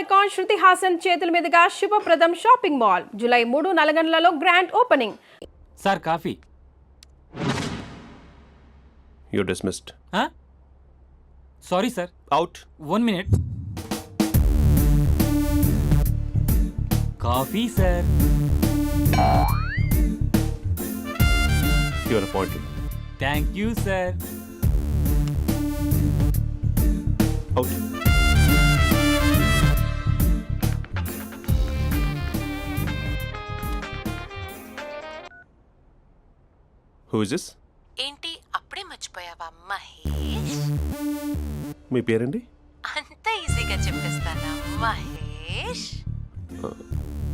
Icon Shruti Haasan చేతుల మీదుగా Shubhapradam shopping mall July 3 నల్గొండలలో grand opening. Sir coffee. You dismissed. Sorry sir. Out. 1 minute. Coffee sir. You are appointed. Thank you sir. Out. Who is this? ఏంటి అప్పుడే మర్చిపోయావా మహేష్? మీ పేరండి? అంత ఈజీగా చెప్పేస్తానా మహేష్?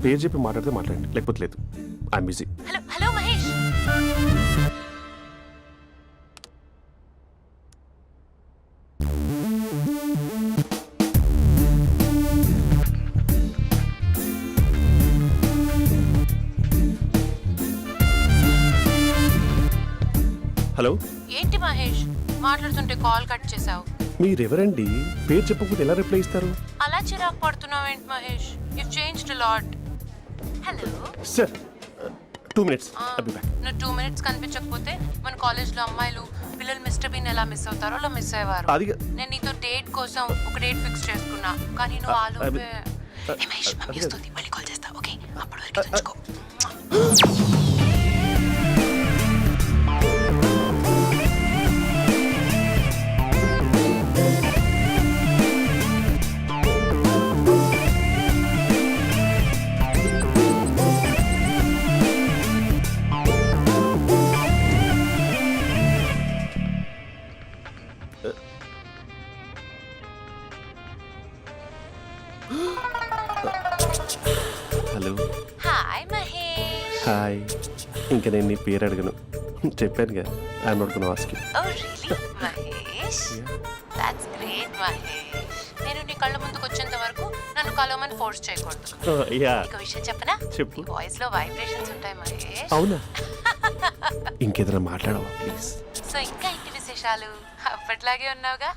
పేరు చెప్పి మాట్లాడితే మాట్లాడండి, లేకపోతే లేదు. I'm busy. Hello hello Mahesh. Hello. ఏంటి మహేష్ మాట్లాడుతుంటే కాల్ కట్ చేసావు? మీరెవరండి? పేరు చెప్పకపోతే ఎలా రిప్లై ఇస్తారు? అలా చిరాకు పడుతున్నావు ఏంటి Mahesh? You changed a lot. Hello sir 2 minutes. I'll be back. నువ్వు 2 minutes కనిపించకపోతే మన కాలేజ్లో అమ్మాయిలు పిల్లలు మిస్టర్ బీన్ ఎలా మిస్ అవుతారో అలా మిస్ అయ్యేవారు. అది నేను నీతో డేట్ కోసం ఒక డేట్ ఫిక్స్ చేసుకున్నా, కానీ నువ్వు ఆలోపే. మహేష్ మమ్మీ వస్తుంది, మళ్ళీ కాల్ చేస్తా. ఓకే అప్పటి వరకు ఉంచుకో. హలో. హాయ్ మహేష్. హాయ్. ఇంకా నేను నీ పేరు అడగను, చెప్పానుగా. I'm not gonna ask you. Oh really Mahesh? That's great Mahesh. నేను నీ కళ్ళ ముందుకు వచ్చేంత వరకు నన్ను కలవమని ఫోర్స్ చేయకూడదు. యా. ఒక విషయం చెప్పనా? చెప్పు. నీ వాయిస్ లో వైబ్రేషన్స్ ఉంటాయి మహేష్. అవునా? ఇంకేదైనా మాట్లాడవా ప్లీజ్? సో ఇంకా ఇంటి విశేషాలు అప్పట్లాగే ఉన్నావుగా?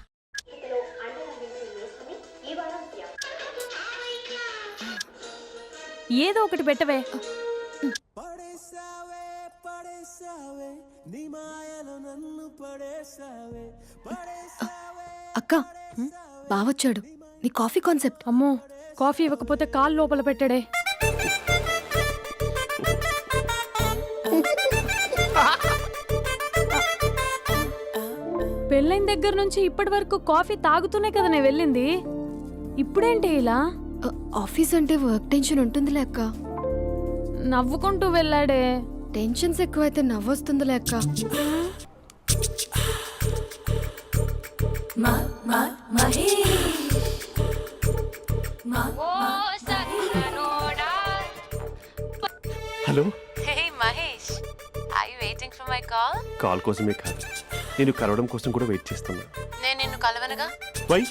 ఏదో ఒకటి పెట్టవే. అక్క బావొచ్చాడు. నీ కాఫీ కాన్సెప్ట్. అమ్మో, కాఫీ ఇవ్వకపోతే కాలు లోపల పెట్టాడే. పెళ్ళైన దగ్గర నుంచి ఇప్పటి వరకు కాఫీ తాగుతూనే కదా నేను వెళ్ళింది. ఇప్పుడేంటి ఇలా? ఆఫీస్ అంటే వర్క్ టెన్షన్ ఉంటుందిలే అక్క. నవ్వుకుంటూ వెళ్ళాడే. టెన్షన్స్ ఎక్కువైతే నవ్వొస్తుందిలే అక్క. Hello. Hey Mahesh, are you waiting for my call? Call కోసమే కాదు, నేను కలవడం కోసం కూడా వెయిట్ చేస్తున్నా. నేను నిన్ను కలవనుగా. వై?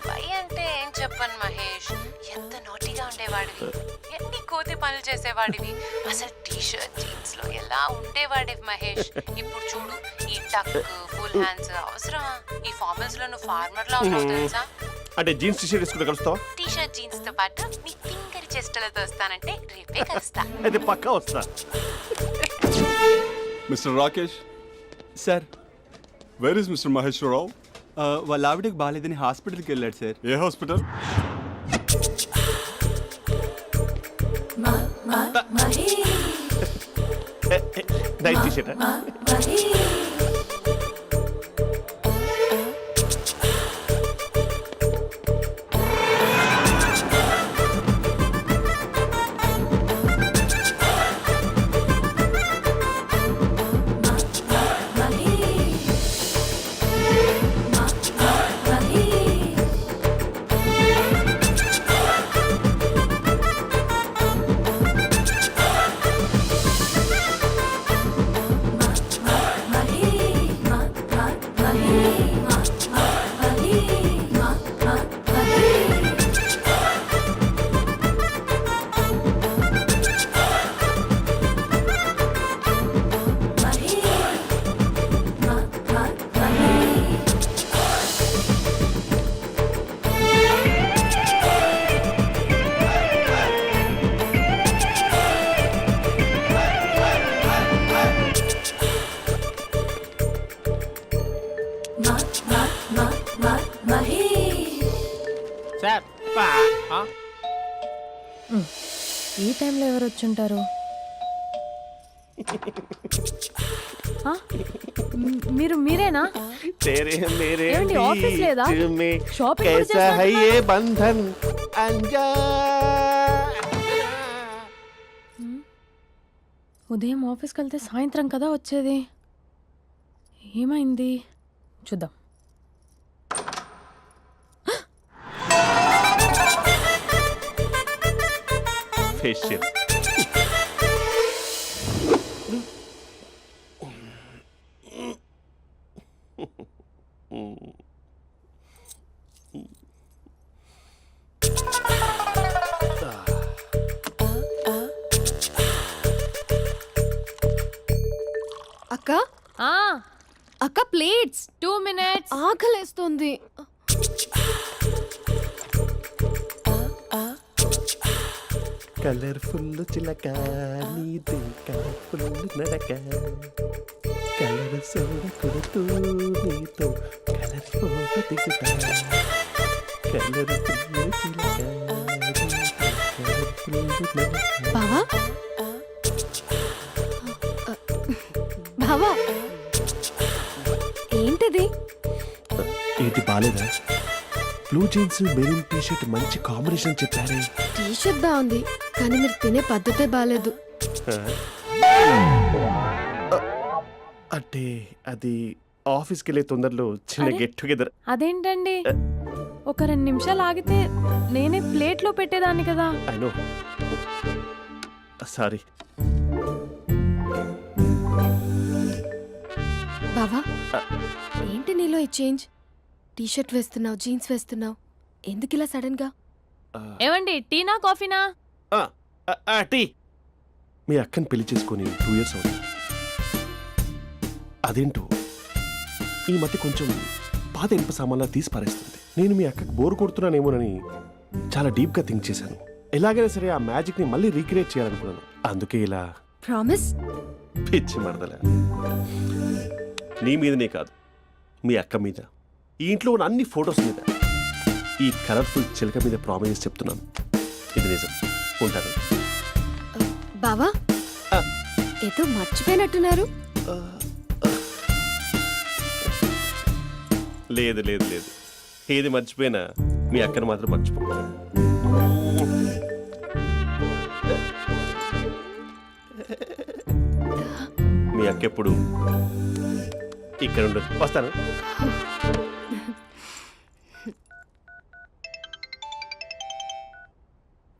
వై అంటే ఏం చెప్పను మహేష్. ఎంత నోటీగా ఉండేవాడివి, ఎన్ని కోతి పనులు చేసేవాడివి. అసలు టీ షర్ట్ జీన్స్ లో ఎలా ఉండేవాడివి మహేష్. ఇప్పుడు చూడు, ఈ టక్ ఫుల్ హ్యాండ్స్ అవసరమా? ఈ ఫార్మల్స్ లో నువ్వు ఫార్మర్ లా ఉన్నావు తెలుసా? అంటే జీన్స్ టీ షర్ట్ వేసుకుంటే కలుస్తావా? టీ షర్ట్ జీన్స్ తో పాటు నీ ఫింగర్ చెస్టలతో వస్తానంటే రేపే కలుస్తా. అయితే పక్కా వస్తా. Mister Rakesh. Sir, where is mister Maheswararao? వాళ్ళ ఆవిడకి బాగాలేదని హాస్పిటల్కి వెళ్ళాడు సార్. ఏ hospital? Night T shirt. Sir ఈ టైంలో ఎవరు వచ్చుంటారు? ఆ? మీరేనా? तेरे मेरे ఏమండి, ఆఫీస్ లేదా? बीच में షాపింగ్ కూడా कैसा है చేస్తున్నారు? ये बंधन अंजा ఉదయం ఆఫీస్కి వెళ్తే సాయంత్రం కదా వచ్చేది. ఏమైంది చూద్దాం. फेशियल అక్క ఆ, అక్క ప్లేట్స్ 2 minutes. ఆకలేస్తుంది. కలర్ఫుల్ చిలక నీదే కలర్ఫుల్ నడక కలర్ సోడ కొడుతూ నీతో కలర్ ఫోటో దిగుతా కలర్ఫుల్ చిలక కలర్ఫుల్ నడక. బావా బావా ఏంటిది? ఏంటి బాలేదా? Blue jeans maroon T shirt మంచి కాంబినేషన్ చెప్పారే. టీ షర్ట్ బాగుంది కానీ మీరు తినే పద్ధతే బాగాలేదు. అంటే అది ఆఫీస్కి వెళ్ళే తొందరలో చిన్న అరే? Get together. అదేంటండి, ఒక 2 నిమిషాలు ఆగితే నేనే ప్లేట్లో పెట్టేదాన్ని కదా. I know, sorry. బావా ఏంటి నీలో ఈ చేంజ్? టీ షర్ట్ వేస్తున్నావు, జీన్స్ వేస్తున్నావు, ఎందుకు ఇలా సడన్ గా? ఏమండి, టీనా కాఫీనా? టీ. మీ అక్కని పెళ్లి చేసుకొని 2 years అవుతుంది. అదేంటో ఈ మధ్య కొంచెం పాత ఇనుప సామాన్లా తీసి పారేస్తుంది. నేను మీ అక్కకు బోరు కొడుతున్నానేమోనని చాలా డీప్గా థింక్ చేశాను. ఎలాగైనా సరే ఆ మ్యాజిక్ని మళ్ళీ రీక్రియేట్ చేయాలనుకున్నాను. అందుకే ఇలా. ప్రామిస్? పిచ్చి మరదల, నీ మీదనే కాదు, మీ అక్క మీద, ఈ ఇంట్లో ఉన్న అన్ని ఫొటోస్ మీద, ఈ కలర్ఫుల్ చిలక మీద ప్రామిస్ చెప్తున్నాను. ఇది నిజం. ఉంటాను. బావా ఆ. ఏదో మర్చిపోయినట్టున్నారు. లేదు లేదు లేదు, ఏది మర్చిపోయినా మీ అక్కను మాత్రం మర్చిపో. మీ అక్క ఎప్పుడు ఇక్కడ ఉండదు. వస్తాను.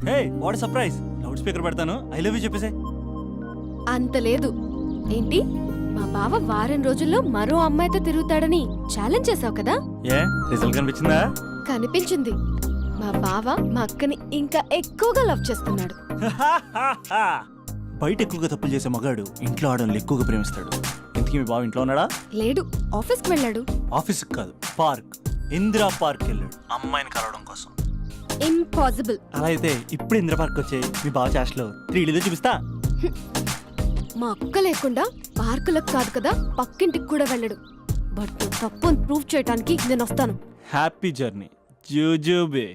Hey what surprise. Loud speaker పెడతాను, ఐ లవ్ యూ చెప్పేసే. అంత లేదు. ఏంటి, మా బావ వారం రోజుల్లో మరో అమ్మాయితో తిరుగుతాడని ఛాలెంజ్ చేసావు కదా? ఏ రిజల్ట్ కనిపించిందా? కనిపించింది. మా బావ మా అక్కని ఇంకా ఎక్కువగా లవ్ చేస్తున్నాడు. బయట ఎక్కువగా తప్పులు చేసే మగాడు ఇంట్లో ఆడవాళ్ళు ఎక్కువగా ప్రేమిస్తాడు. ఇంతకీ మీ బావ ఇంట్లో ఉన్నాడా? లేడు, ఆఫీస్కి వెళ్ళాడు. ఆఫీస్కి కాదు, పార్క్, ఇందిరా పార్క్ వెళ్ళాడు అమ్మాయిని కలవడం కోసం. ఇంపాసిబుల్. అలా అయితే ఇప్పుడు ఇందిరా పార్క్ వచ్చే మీ బావ చాష్లో 3Dలో చూపిస్తా. మా అక్క లేకుండా పార్కులకు కాదు కదా పక్కింటికి కూడా వెళ్ళడు. బట్ నువ్వు తప్పు ప్రూవ్ చేయడానికి నేను వస్తాను. హ్యాపీ జర్నీ జూజూబే.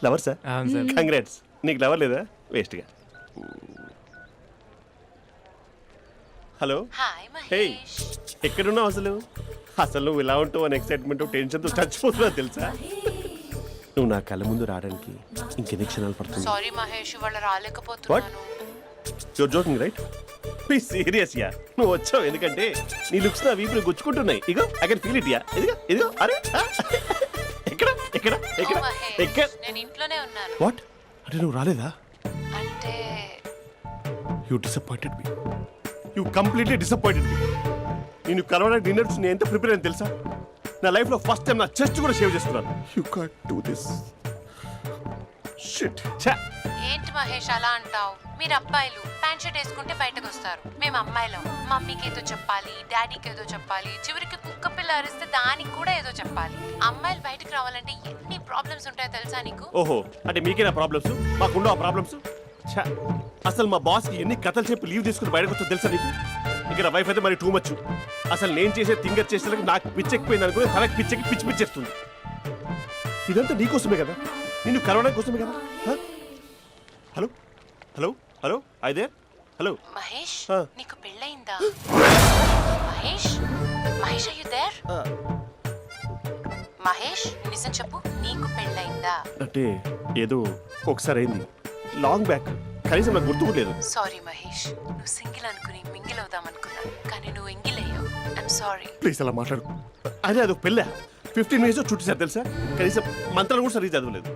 Lover sir, congrats. నీకు లవర్ లేదా? వేస్ట్గా. హలో. Hi hey, Mahesh. ఎక్కడున్నావు అసలు? అసలు నువ్వు ఇలా ఉంటావు అని ఎక్సైట్మెంట్ టెన్షన్తో చచ్చిపోతున్నావు తెలుసా? నువ్వు నా కళ్ళ ముందు రావడానికి ఇంకెన్ని క్షణాలు పడుతుంది? సారీ మహేష్, ఇవాళ రాలేకపోతున్నాను. Your joking right? Please serious yeah. నువ్వు వచ్చావు ఎందుకంటే నీ లుక్స్ నా వీపులు గుచ్చుకుంటున్నాయి. ఇగో I can feel it yeah. ఇదిగో ఇదిగో. అరే ఎక్కడ ఎక్కడ ఎక్కడ ఓ మహేష్, ఎక్కడ? నేను ఇంట్లోనే ఉన్నాను. వాట్ అంటే నువ్వు రాలేదా? అంటే you disappointed me. You completely disappointed me. నేను కలవడానికి డిన్నర్స్ నేను ఎంత ప్రిపేర్ అని తెలుసా? నా లైఫ్లో ఫస్ట్ టైం నా చెస్ట్ కూడా షేవ్ చేస్తున్నాను. You can't do this. Shit. ఏంటి మహేష్ అలా అంటావు? మీరు అబ్బాయిలు ప్యాంట్ షర్ట్ వేసుకుంటే బయటకు వస్తారు. మేము అమ్మాయిలం మమ్మీకి ఏదో చెప్పాలి, డాడీకి ఏదో చెప్పాలి, చివరికి కుక్క పిల్ల అరిస్తే దానికి కూడా ఏదో చెప్పాలి. అమ్మాయిలు బయటకు రావాలంటే ఎన్ని ప్రాబ్లమ్స్ ఉంటాయో తెలుసా నీకు? ఓహో, అంటే మీకేనా ప్రాబ్లమ్స్? మాకుండా ఆ ప్రాబ్లమ్స్? అసలు మా బాస్కి ఎన్ని కథలు చెప్పి లీవ్ తీసుకుని బయటకు వచ్చో తెలుసా నీకు? ఇక నా వైఫ్ అయితే మరి టూ మచ్. అసలు నేను చేసే థింగర్ చేసేందుకు నాకు పిచ్చెక్కిపోయింది అనుకుని తనకి పిచ్చెక్కి పిచ్చి పిచ్చేస్తుంది. ఇదంతా నీకోసమే కదా, నిన్ను కరోనా కోసమే కదా. హ? హలో హలో హలో అయితే హలో మహేష్ ఆ. నీకు పెళ్ళయిందా? Mahesh Mahesh are you there? మహేష్ నిజం చెప్పు, నీకు పెళ్ళయిందా? అంటే ఏదో ఒకసారి అయింది, లాంగ్ బ్యాక్, కనీసం నాకు గుర్తుకు లేదు. సారీ మహేష్, నువ్వు సింగిల్ అనుకుని మింగిల్ అవుదాం అనుకున్నా, కానీ నువ్వు ఎంగిల్ అయ్యావు. I'm sorry. ప్లీజ్ అలా మాట్లాడు. అదే అదొక పెళ్ళా, 15 మినిట్స్ చుట్టూ సార్ తెలుసా, కనీసం మంత్రాలు కూడా సరిగ్గా చదవలేదు,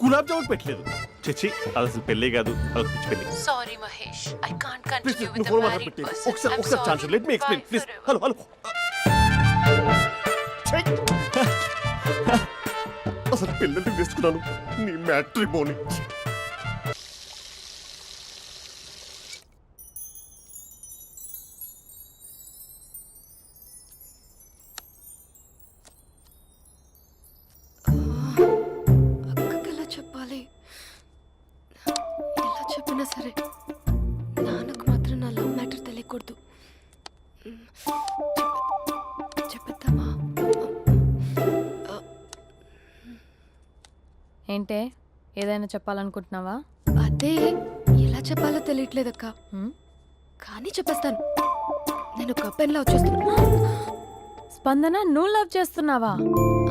గులాబ్ జామున్ పెట్టలేదు. చచ్చి అది అసలు పెళ్ళే కాదు, అదొక పిచ్చి పెళ్ళి. Sorry Mahesh, I can't please continue నువ్వు విత్ ఫోన్ ద మాత్రం మ్యారీడ్ పెట్టి పర్సన్. ఒకసారి chance let me explain please. Hello hello అసలు పిల్లల్ని తీసుకున్నాను నీ మ్యాట్రిమోని. అక్కకి ఎలా చెప్పాలి? ఎలా చెప్పినా సరే నాన్నకు మాత్రం నా లవ్ మ్యాటర్ తెలియకూడదు. చెప్పేద్దామా? ఏంటే ఏదైనా చెప్పాలనుకుంటున్నావా? అదే ఎలా చెప్పాలో తెలియట్లేదక్క, హ్మ్? కానీ చెప్పేస్తాను. నేను ఒక అబ్బాయిని లవ్ చేస్తున్నా. స్పందన, నువ్వు లవ్ చేస్తున్నావా?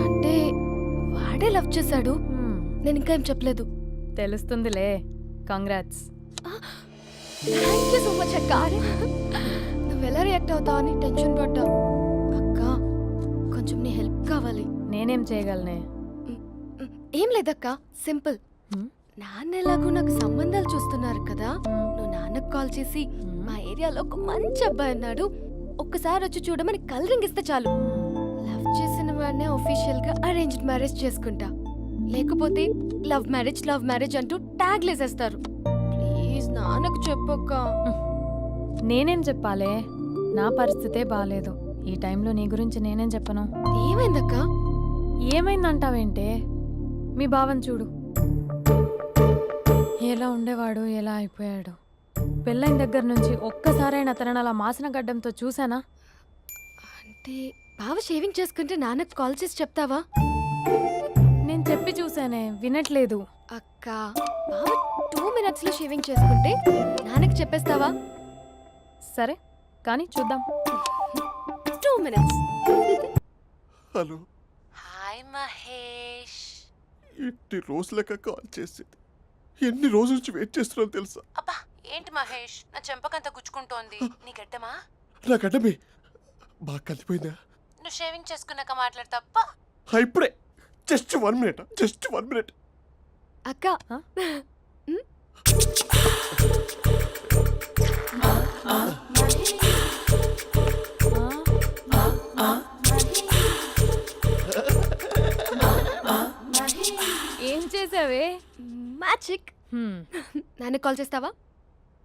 అంటే వాడే లవ్ చేశాడు, హ్మ్, నేను ఇంకా ఏం చెప్పలేదు. తెలుస్తుందిలే. Congrats. Thank you so much అక్క. నువ్వు ఎలా రియాక్ట్ అవుతావు అని టెన్షన్ పడ్డా. అక్క కొంచెం నీ హెల్ప్ కావాలి. నేనేం చేయగలనే? ఏం లేదక్క, సింపుల్. హ్మ్? నాన్న ఎలాగో నాకు సంబంధాలు చూస్తున్నారు కదా, నువ్వు నాన్నకు కాల్ చేసి మా ఏరియాలో ఒక మంచి అబ్బాయి అన్నాడు, ఒక్కసారి వచ్చి చూడమని కలరింగ్ ఇస్తే చాలు. లవ్ చేసిన వాడినే ఒఫీషియల్ గా అరేంజ్డ్ మ్యారేజ్ చేసుకుంటా. లేకపోతే లవ్ మ్యారేజ్ అంటూ ట్యాగ్ లేసేస్తారు. ప్లీజ్ నాన్నకు చెప్పక్క. నేనేం చెప్పాలే? నా పరిస్థితే బాలేదు. ఈ టైంలో నీ గురించి నేనేం చెప్పను? ఏమైందక్క? ఏమైందంటావేంటే? మీ భావం చూడు, ఎలా ఉండేవాడు, ఎలా అయిపోయాడు. పెళ్ళైన దగ్గర నుంచి ఒక్కసారైనా తనని అలా మాసిన గడ్డంతో చూసానా? అంటే బావ షేవింగ్ చేసుకుంటే నాన్నకు కాల్ చేసి చెప్తావా? నేను చెప్పి చూసానే, వినట్లేదు. అక్క బావ 2 minutes లో షేవింగ్ చేసుకుంటే నాన్నకి చెప్పేస్తావా? సరే కానీ చూద్దాం. 2 minutes. Hello, hi Mahesh. ఎన్ని రోజులక కాల్ చేసేది, ఎన్ని రోజుల నుంచి వెయిట్ చేస్తున్నాను తెలుసా. అబ్బా ఏంటి మహేష్, నా చెంపకంత గుచ్చుకుంటోంది. నీ గడ్డమా? నా గడ్డమే బాగా కలిపోయిందా? నువ్వు షేవింగ్ చేసుకున్నాక మాట్లాడతాప్పా. ఇప్పుడే జస్ట్ 1 minute, జస్ట్ 1 minute. అక్క ఆ? ఏం చేసావే? మ్యాజిక్. నాన్న కాల్ చేస్తావా?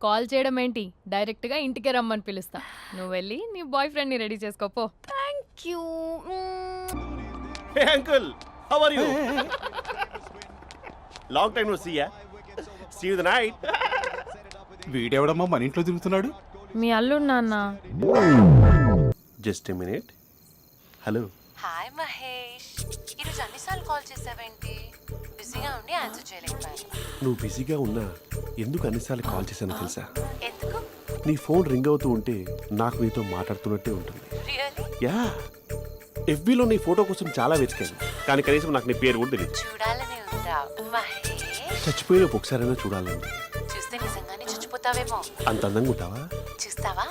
కాల్ చేయడం ఏంటి, డైరెక్ట్గా ఇంటికే రమ్మని పిలుస్తా. నువ్వు వెళ్ళి నీ బాయ్ ఫ్రెండ్ని రెడీ చేసుకోపో. Thank you. Hey uncle, how are you? Long time no see ya. See you the night. వీడెవడమ్మా మన ఇంట్లో తిరుగుతున్నాడు? మీ అల్లుడు నాన్న. Just a minute. Hello. Hi Mahesh, ఈరోజు అన్నిసార్లు కాల్ చేసావేంటి? బిజీగా ఉండి ఆన్సర్ చేయలేకపోయాను. నువ్వు బిజీగా ఉన్నా ఎందుకు అన్నిసార్లు కాల్ చేశానో తెలుసా? ఎందుకు? నీ ఫోన్ రింగ్ అవుతూ ఉంటే నాకు నీతో మాట్లాడుతున్నట్టే ఉంటుంది. రియల్లీ? యా, ఎఫ్బీలో నీ ఫోటో కోసం చాలా వెతికాను, కానీ కనీసం నాకు నీ పేరు కూడా తెలియదు. చూడాలని ఉందా మహేష్? చచ్చిపోయిన ఒకసారైనా చూడాలండి. చూస్తే నిజంగానే చచ్చిపోతావేమో. అంత అందంగా ఉంటావా? చూస్తావా?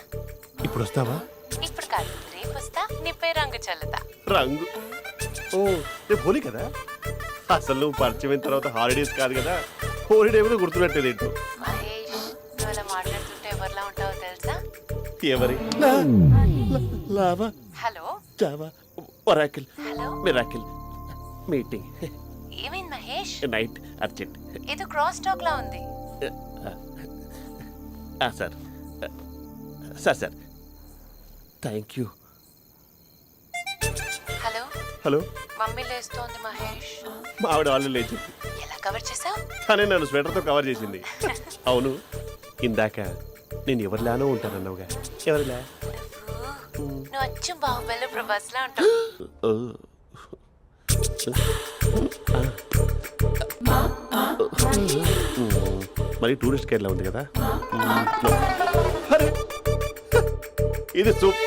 ఇప్పుడు వస్తావా? ఇప్పుడు కాదు, రేపు వస్తా, నీపై రంగు చల్లుతా. రంగు? ఓ రేపు హోలీ కదా. అసలు నువ్వు పరిచయం అయిన తర్వాత హాలిడేస్ కాదు కదా, హోలిడే కూడా గుర్తున్నట్టేది ఏంటో. మహేష్, నువ్వు అలా మాట్లాడుతుంటే ఎవరిలా ఉంటావో తెలుసా? ఎవరి lava, hello Java, Oracle, hello, miracle, meeting, ఏమైంది మహేష్? Night, urgent. ఏదో క్రాస్ టాక్ లా ఉంది. Sir sir sir thank you. Hello, hello, mummy లేస్తోంది మహేష్. మా ఆవిడ వాళ్ళు లేచింది, ఎలా కవర్ చేసావు? కానీ నన్ను స్వెటర్తో కవర్ చేసింది. అవును, ఇందాక నేను ఎవరిలానో ఉంటానన్నావుగా, ఎవరిలా? నువ్వు అచ్చం బాహుబలి ప్రభాస్ లా ఉంటావు. మరి టూరిస్ట్ గైడ్లా ఉంది కదా. అరే, ఇది సూప్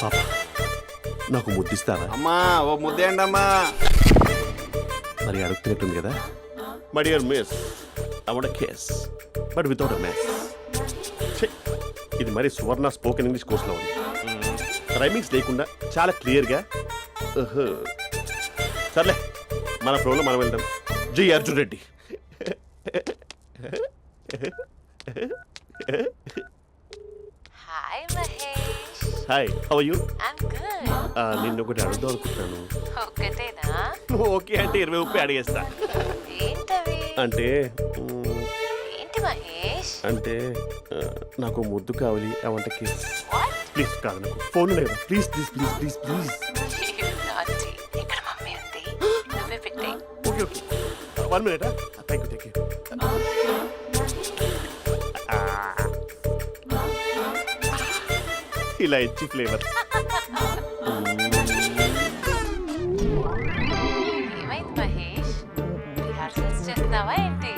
పాప, నాకు ముద్దిస్తావా? అమ్మా ఓ ముద్దేయండి అమ్మా. మరి అడుగుతున్నట్టుంది కదా. My dear miss, I want kiss but without a mess. ఇది మరి సువర్ణ స్పోకెన్ ఇంగ్లీష్ కోర్సులో ఉంది. రైమింగ్స్ లేకుండా చాలా క్లియర్గా. సర్లే, మన ఫ్లోలో మనం వెళ్దాం. జై Arjun Reddy. Hi Mahesh. Hi, how are you? I'm good. నిన్ను ఒకటి అడుగుదాం అనుకుంటున్నాను. ఒక్కటేనా? ఓకే అంటే 20 రూపాయలు అడిగేస్తా. ఏంటవి? అంటే ఏంటి మహేష్? అంటే నాకు ముద్దు కావాలి. I want kiss. What? Please కాదు, నాకు ఫోన్ లేదు. Please please please please please. నాటి ఇక్కడ మమ్మీ ఉంది, నువ్వే పెట్టే. Okay okay, 1 minute. Thank you thank you. ఇలా ఇచ్చి ఫ్లేవర్. ఏమైంది మహేష్? రిహార్సల్స్ చేస్తున్నావా ఏంటి?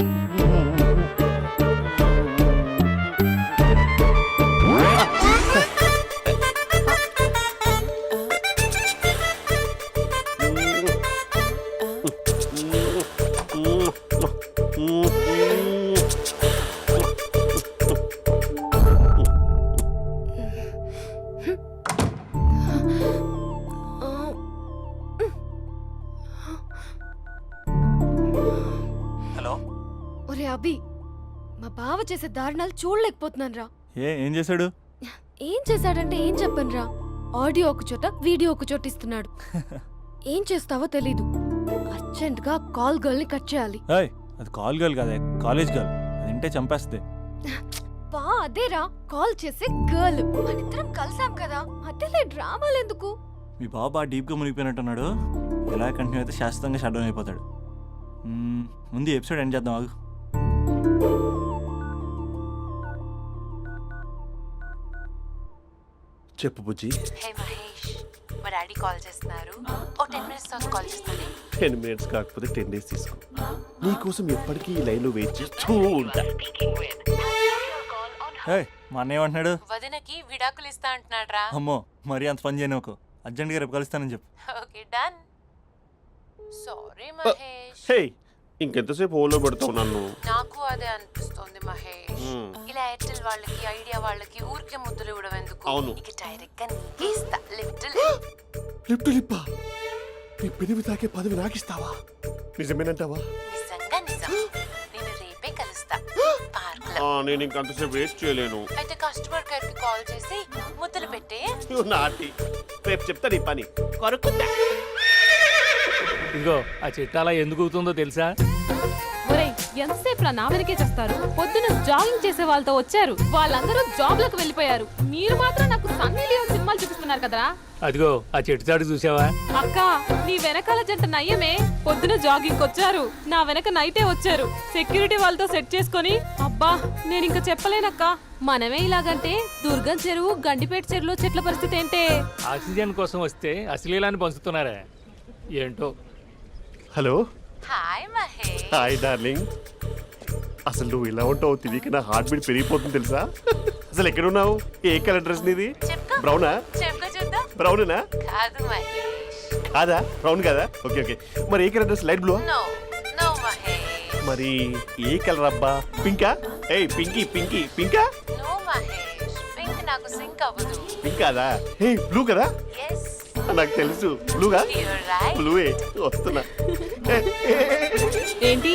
హలో. ఒరే అభి, మా బావ చేసే దారుణాలు చూడలేకపోతున్నాను రా. ఏం చేశాడు? ఏం చేశాడంటే ఏం చెప్పను రా. ఆడియో ఒక చోట, వీడియో ఒక చోట ఇస్తున్నాడు. ఏం చేస్తావో తెలీదు. అర్జెంట్ గా కాల్ గర్ల్ ని కట్ చేయాలి. ఏయ్, అది కాల్ గర్ల్ కాదే, కాలేజ్ గర్ల్. అది వింటే చంపేస్తుంది. బా అదేరా, కాల్ చేసే గర్ల్. మనిద్దరం కలిసాం కదా, మధ్యలో డ్రామాలు ఎందుకు? మీ బాబా డీప్గా మునిగిపోయినట్టున్నాడు. ఎలా కంటిన్యూ అయితే శాశ్వతంగా షట్ డౌన్ అయిపోతాడు. ముందు ఎపిసోడ్ ఎండ్ చేద్దాం, ఆగు. చెప్పు బుజ్జి. హే మహేష్, మా డాడీ కాల్ చేస్తున్నారు. ఓ 10 minutes తర్వాత కాల్ చేస్తాను. 10 minutes కాకపోతే 10 days తీసుకో. నీకోసం ఎప్పటికీ ఈ లైన్లో వెయిట్ చేస్తూ ఉంటా. ఏయ్, మా అన్న ఏమంటున్నాడు? వదినకి విడాకులు ఇస్తా అంటున్నాడు రా. అమ్మో, మరీ అంత పని చేయను. ఒక అర్జెంట్గా రేపు కలుస్తానని చెప్పు. Okay done. సారీ మహేష్. హే, ఇంకెంతసేపు హోల్లో పెడతావు నన్ను? నాకు అదే అనిపిస్తుంది మహేష్. ఇలా ఎయిర్టెల్ వాళ్ళకి, ఐడియా వాళ్ళకి ఊరికే ముద్దులు ఇవ్వడం ఎందుకు? అవును. ఇక డైరెక్ట్ గా నీకే ఇస్తా. లిఫ్ట్ లిప్టు లిప్పా, నీ పెనివి తాకే పదవి నాకిస్తావా? నిజమేనంటావా? నిజంగా నిజం. నేను రేపే కలుస్తా పార్క్ లో. నేను ఇంకంతసేపు వెయిట్ చేయలేను. అయితే కస్టమర్ కేర్ కి కాల్ చేసి ముద్దులు పెట్టే. నువ్వు నాటి, రేపు చెప్తా నీ పని. కొరుకుంటా. ఇదిగో ఆ చెట్టు అలా ఎందుకు అవుతుందో తెలుసా? ఒరేయ్, ఎంతసేపు నా వెనకే చేస్తారు? పొద్దున జాగింగ్ చేసే వాళ్ళతో వచ్చారు, వాళ్ళందరూ జాబ్లకు వెళ్ళిపోయారు. మీరు మాత్రం నాకు సన్నీ లియోన్ సినిమాలు చూపిస్తున్నారు కదరా. అదిగో ఆ చెట్టు చాటు చూసావా? అక్క, నీ వెనకాల జంట నయ్యమే. పొద్దున జాగింగ్ వచ్చారు, నా వెనక నైటే వచ్చారు. సెక్యూరిటీ వాళ్ళతో సెట్ చేసుకొని, అబ్బా నేను ఇంకా చెప్పలేనక్క. మనమే ఇలాగంటే దుర్గం చెరువు, గండిపేట చెరువులో చెట్ల పరిస్థితి ఏంటే? ఆక్సిజన్ కోసం వస్తే అశ్లీలాన్ని పంచుతున్నారా ఏంటో. Hello. Hi Mahesh. Hi darling. అసలు నువ్వు ఇలా ఉంటావు తెలియక నా హార్ట్ బీట్ పెరిగిపోతుంది తెలుసా? అసలు ఎక్కడున్నావు? ఏ కలర్ డ్రెస్ నీది? చెప్పుకో. బ్రౌనా? చెప్పుకో చూద్దాం. బ్రౌనేనా? కాదు మహేష్. కాదా? బ్రౌన్ కదా? Okay okay. మరి ఏ colour dress? Light blue? No no Mahesh. మరి ఏ కలర్ అబ్బా? పింకా? ఏయ్ పింకీ పింకీ పింకా? నో మహేష్, పింక్ నాకు సింక్ అవ్వదు. పింక్ కాదా? ఏ బ్లూ కదా? ఎస్, నాకు తెలుసు. బ్లూగా? You're right. బ్లూవే వస్తున్నా. ఏంటి?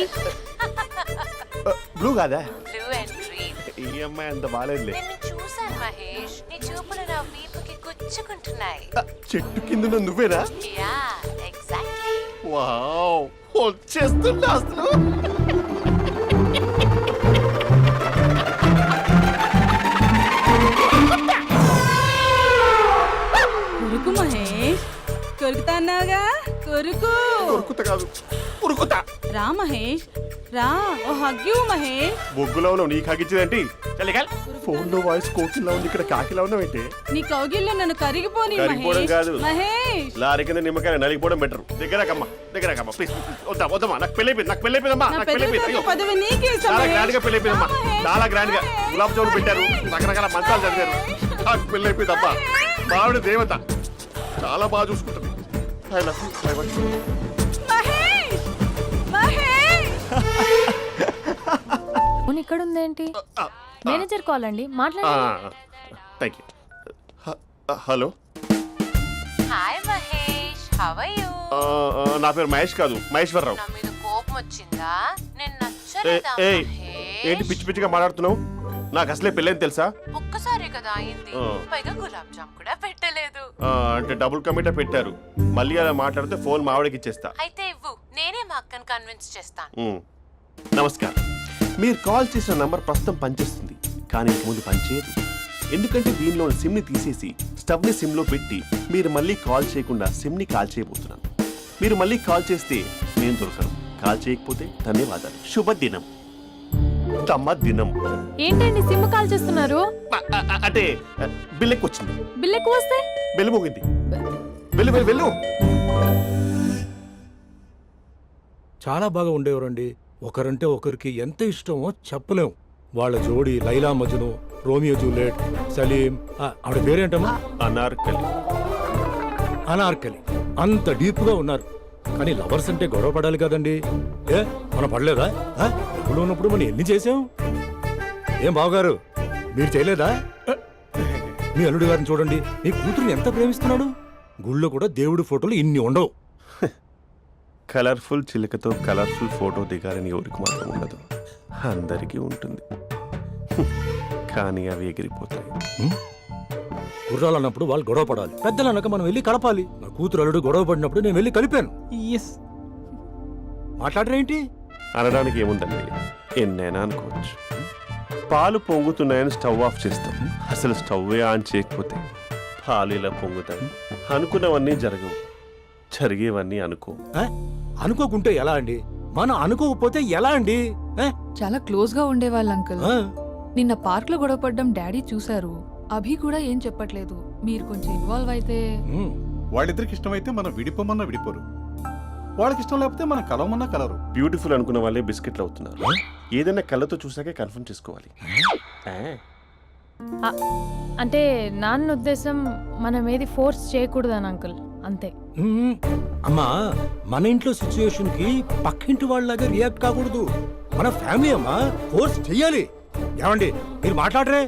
బ్లూ కాదా? Blue and green. ఈ అమ్మాయి అంత బాగాలేదులే. నిన్ను చూశాను మహేష్, నీ చూపులు నా వీపుకి గుచ్చుకుంటున్నాయి. చెట్టు కింద నువ్వేనా? Yeah exactly. వావ్, వచ్చేస్తున్నా అసలు. కొరుకు మహేష్, కొరుకుతా అన్నావుగా. కొరుకు ఉరుకుత కాదు ఉరుకుతా. రా మహేష్ రా ఓ హగ్గు మహేష్ బొగ్గులో ఉన్నావు నీకు హగిచ్చిందేంటి? ఫోన్ లో వాయిస్ కోకిలా ఉంది, ఇక్కడ కాకిలా ఉన్నావు. నీ కౌగిల్లో నన్ను కరిగిపోని కరిగిపోవడం కాదు, మహేష్ లారీ కింద నిమ్మకాయ నలిగిపోవడం బెటర్. దగ్గరకమ్మా ప్లీజ్. వద్దమ్మా, నాకు పెళ్ళైపోయిందమ్మా, నాకు పెళ్ళైపోయింది. అయ్యో, పదవి నీకే చాలా గ్రాండ్ గా పెళ్ళైపోయిందమ్మా, చాలా గ్రాండ్ గా. గులాబ్ జామున్ పెట్టారు, రకరకాల మంచాలు చదివారు. నాకు పెళ్ళైపోయిందమ్మా. మావిడ దేవత, చాలా బాగా చూసుకుంటుంది. I love you. I want you. Mahesh Mahesh phone ఇక్కడ ఉందేంటి? మేనేజర్ కాల్ అండి, మాట్లాడండి. Thank you. Hello, hi Mahesh, how are you? నా పేరు మహేష్ కాదు, మహేశ్వరరావు. నా మీద కోపం వచ్చిందా? నేను నచ్చలేదా ఏంటి మహేష్? పిచ్చి పిచ్చిగా మాట్లాడుతున్నావు? నాకు అసలే పెళ్ళని తెలుసా? ఒక్కసారి కదా అయింది, పైగా గులాబ్ జామ్ కూడా పెట్టలేదు. అంటే డబుల్ కమిటా పెట్టారు. మళ్ళీ అలా మాట్లాడితే ఫోన్ మావిడకి ఇచ్చేస్తా. అయితే ఇవ్వు, నేనే మా అక్కని కన్విన్స్ చేస్తాను. నమస్కారం. మీరు కాల్ చేసిన నంబర్ ప్రస్తుతం పనిచేస్తుంది, కానీ ఇంక ముందు పనిచేయదు. ఎందుకంటే దీనిలో సిమ్ని తీసేసి స్టవ్ని సిమ్లో పెట్టి మీరు మళ్ళీ కాల్ చేయకుండా సిమ్ని కాల్ చేయబోతున్నాను. మీరు మళ్ళీ కాల్ చేస్తే నేను దొరకను, కాల్ చేయకపోతే ధన్యవాదాలు. శుభదినం. తమ దినం. ఏంటండి సిమ్ కాల్ చేస్తున్నారు? అంటే బిల్ ఎక్కువ వచ్చింది. బిల్ ఎక్కువ వస్తే బెల్లు మోగింది. వెళ్ళు. చాలా బాగా ఉండేవారండి. ఒకరంటే ఒకరికి ఎంత ఇష్టమో చెప్పలేం. వాళ్ళ జోడి లైలా మజ్ను, రోమియో జూలియట్, సలీం, ఆవిడ పేరేంటమ్మా? అనార్కలి. అంత డీప్ గా ఉన్నారు. కానీ లవర్స్ అంటే గొడవ పడాలి కదండి. మనం పడలేదా? ఎప్పుడు ఉన్నప్పుడు మనం ఎన్ని చేసాం? ఏం బావగారు, మీరు చేయలేదా? మీ అల్లుడి గారిని చూడండి, మీ కూతురుని ఎంత ప్రేమిస్తున్నాడు. గుళ్ళో కూడా దేవుడి ఫోటోలు ఇన్ని ఉండవు. కలర్ఫుల్ చిలుకతో కలర్ఫుల్ ఫోటో దిగాలని ఎవరికి మాత్రం ఉండదు, అందరికీ ఉంటుంది. కానీ అవి ఎగిరిపోతాయి. గుర్రాలు అన్నప్పుడు వాళ్ళు గొడవ పడాలి, పెద్దలు అన్నాక మనం వెళ్ళి కలపాలి. నా కూతురు అల్లుడు గొడవ పడినప్పుడు నేను వెళ్ళి కలిపాను. మాట్లాడరేంటి? అనడానికి ఏముందండి, ఎన్నైనా అనుకోవచ్చు. పాలు పొంగుతున్నాయని స్టవ్ ఆఫ్ చేస్తాం, అసలు స్టవ్వే ఆన్ చేయకపోతే పాలు ఇలా పొంగుతాయి. అనుకున్నవన్నీ జరగవు, జరిగేవన్నీ అనుకో. అనుకోకుంటే ఎలా అండి? మనం అనుకోకపోతే ఎలా అండి? చాలా క్లోజ్ గా ఉండేవాళ్ళు అంకుల్. నిన్న పార్క్ లో గొడవ పడ్డం డాడీ చూశారు. అభి కూడా ఏం చెప్పట్లేదు. మీరు కొంచెం ఇన్వాల్వ్ అయితే. వాళ్ళిద్దరికి ఇష్టమైతే మనం విడిపోమన్నా విడిపోరు, వాళ్ళకి ఇష్టం లేకపోతే మనం కలవమన్నా కలరు. బ్యూటిఫుల్ అనుకున్న వాళ్ళే బిస్కెట్లు అవుతున్నారు. ఏదైనా కళ్ళతో చూసాకే కన్ఫర్మ్ చేసుకోవాలి. అంటే నాన్న ఉద్దేశం మనం ఏది ఫోర్స్ చేయకూడదని అంకుల్, అంతే. అమ్మా, మన ఇంట్లో సిచ్యుయేషన్ కి పక్కింటి వాళ్ళలాగా రియాక్ట్ కాకూడదు. మన ఫ్యామిలీ అమ్మా, ఫోర్స్ చెయ్యాలి. ఏమండి మీరు మాట్లాడరే?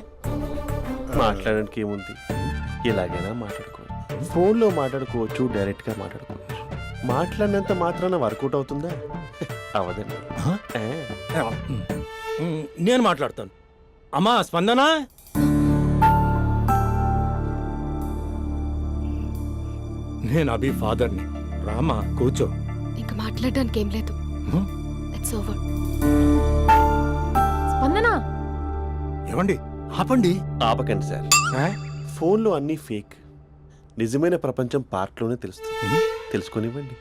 మాట్లాడడానికి ఏముంది, ఎలాగైనా మాట్లాడుకోవచ్చు. ఫోన్లో మాట్లాడుకోవచ్చు, డైరెక్ట్గా మాట్లాడుకోవచ్చు. మాట్లాడినంత మాత్రాన వర్కౌట్ అవుతుందా? అవదండి. నేను మాట్లాడతాను. అమ్మా స్పందన, నేను అభి ఫాదర్ని. రామా కూర్చో. ఇంకా మాట్లాడడానికి ఏం లేదు. It's over. స్పందన, ఏమండి ఆపండి. ఆపకండి సార్, ఫోన్లో అన్నీ ఫేక్. నిజమైన ప్రపంచం పార్ట్లోనే తెలుస్తుంది. తెలుసుకొనివ్వండి.